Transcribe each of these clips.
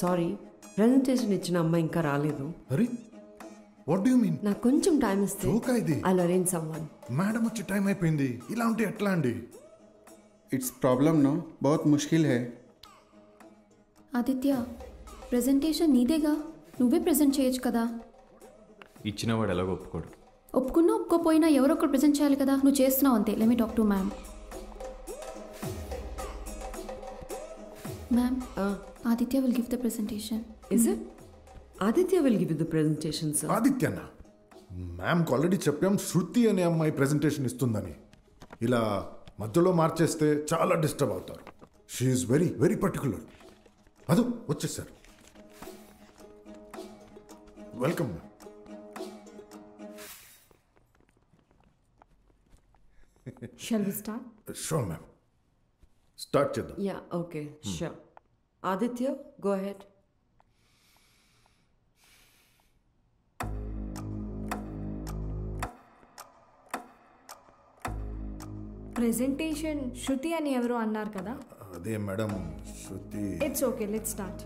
Sorry, presentation ఇచ్చిన అమ్మాయి ఇంకా రాలేదు. అరే వాట్ డు యు మీన్? నాకు కొంచెం టైం ఇస్తే జోకా ఇది? I'll arrange someone. మేడం వచ్చి టైం అయిపోయింది, ఇలా ఉంటే ఎట్లా అండి? ఇట్స్ ప్రాబ్లమ్ నో, बहुत मुश्किल है. ఆదిత్య, ప్రెజెంటేషన్ నీదేగా, నువ్వే ప్రెజెంట్ చేయొచ్చు కదా. ఇచ్చినవాడు ఎలాగో ఒప్పుకోడు. ఒప్పుకున్నా ఒప్పుకోపోయినా ఎవరో ఒకరు ప్రెజెంట్ చేయాలి కదా. నువ్వు చేస్తున్నావు అంతే. Let me talk to ma'am. Ma'am, Aditya will give the presentation. Is it? Aditya will give the presentation sir. ఆదిత్యనా? మ్యామ్కి ఆల్రెడీ చెప్పాం శృతి అనే అమ్మాయి ప్రెజెంటేషన్ ఇస్తుందని. ఇలా మధ్యలో మార్చేస్తే చాలా డిస్టర్బ్ అవుతారు. She is very very particular. అదో వచ్చేసారు. Welcome ma'am. Shall we start? Sure ma'am, start చేద్దాం. Yeah okay sure. Aditya go ahead. Presentation Shruti అని ఎవరో అన్నారు కదా. అదే madam, Shruti. It's okay, let's start.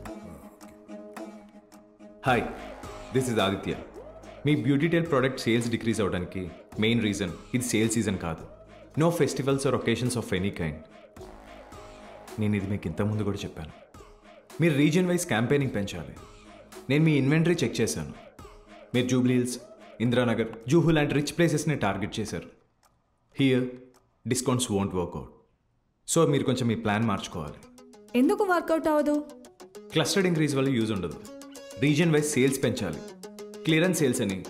Hi, this is Aditya. మీ beauty tell product sales decrease అవడానికి మెయిన్ రీజన్ ఇది సేల్ సీజన్ కాదు. No festivals or occasions of any kind. నేను ఇది మీకు ఇంతకుముందు కూడా చెప్పాను. మీరు రీజియన్ వైజ్ క్యాంపెయినింగ్ పెంచాలి. నేను మీ ఇన్వెంటరీ చెక్ చేశాను. మీరు జూబ్లీ హిల్స్, ఇందిరానగర్, జూహు లాంటి రిచ్ ప్లేసెస్ని టార్గెట్ చేశారు. Here discounts won't work out. So మీరు కొంచెం మీ ప్లాన్ మార్చుకోవాలి. ఎందుకు వర్కౌట్ అవ్వదు? క్లస్టర్డ్ ఇంక్రీజ్ వల్ల యూజ్ ఉండదు. రీజియన్ వైజ్ సేల్స్ పెంచాలి. క్లియరెన్స్ సేల్స్ అని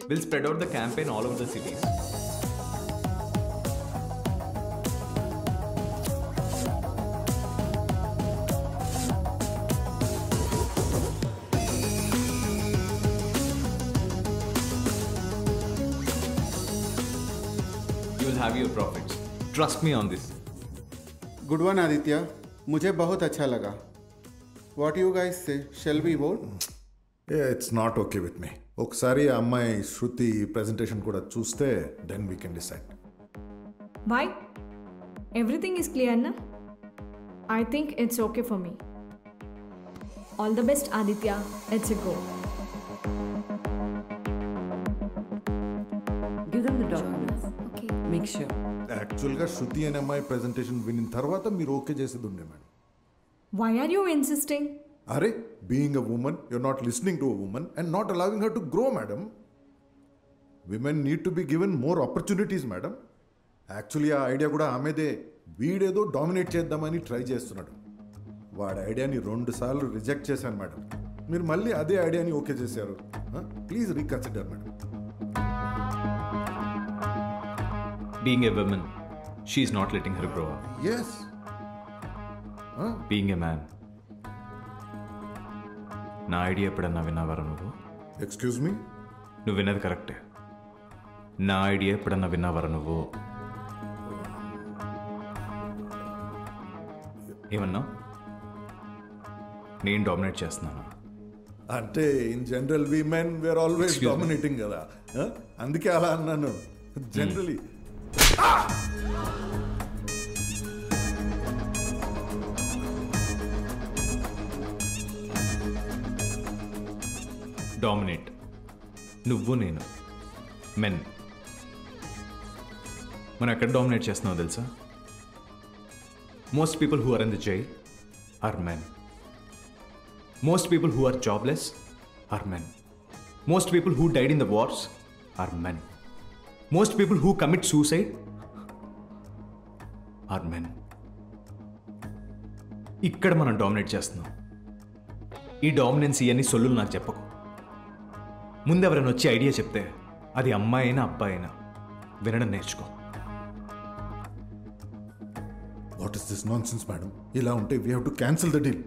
will spread out the campaign all over the cities. You will have your profits. Trust me on this. Good one Aditya, मुझे बहुत अच्छा लगा. What you guys say? Shall we vote? It's not okay with me. ఒకసారి ఆ అమ్మాయి Shruti presentation కూడా చూస్తే then we can decide. Why? Everything is clear na? I think it's okay for me. All the best, Aditya. Let's go. Give them the documents. Okay. Make sure. యాక్చువల్గా శృతి అనే అమ్మాయి presentation వినిన తర్వాత మీరు ఓకే చేసేది ఉండే madam. Why are you insisting? అరే, being a women you're not listening to a women and not allowing her to grow madam. Women need to be given more opportunities madam. Actually ఆ idea కూడా ఆమెదే. వీడేదో dominate చేద్దామని try చేస్తున్నాడు. వాడి ఐడియాని 2 సార్లు రిజెక్ట్ చేశాను మేడం. మీరు మళ్ళీ అదే ఐడియాని ఓకే చేశారు. Please reconsider madam. Being a woman, she is not letting her grow up. Yes. Being a man, నా ఐడియా ఎప్పుడన్నా విన్నావరా నువ్వు? Excuse me? నువ్వు విన్నది కరెక్టే. నా ఐడియా ఎప్పుడన్నా విన్నావరా నువ్వు? ఏమన్నా? నేను డామినేట్ చేస్తున్నాను అంటే in general we men were always dominating కదా, అందుకే అలా అన్నాను. జనరలీ డామినేట్ నువ్వు నేను మెన్. మనం ఎక్కడ డామినేట్ చేస్తున్నావు తెలుసా? Most people who are in the jail are men. Most people who are jobless are men. Most people who died in the wars are men. Most people who commit suicide are men. ఇక్కడ మనం dominate చేస్తున్నాం. ఈ dominance ఇవన్నీ సొల్లులు నాకు చెప్పకు. ముందెవరైనా వచ్చి idea చెప్తే అది అమ్మాయి అయినా అబ్బాయి అయినా వినడం నేర్చుకో. What is this nonsense madam? ఇలా ఉంటే we have to cancel the deal.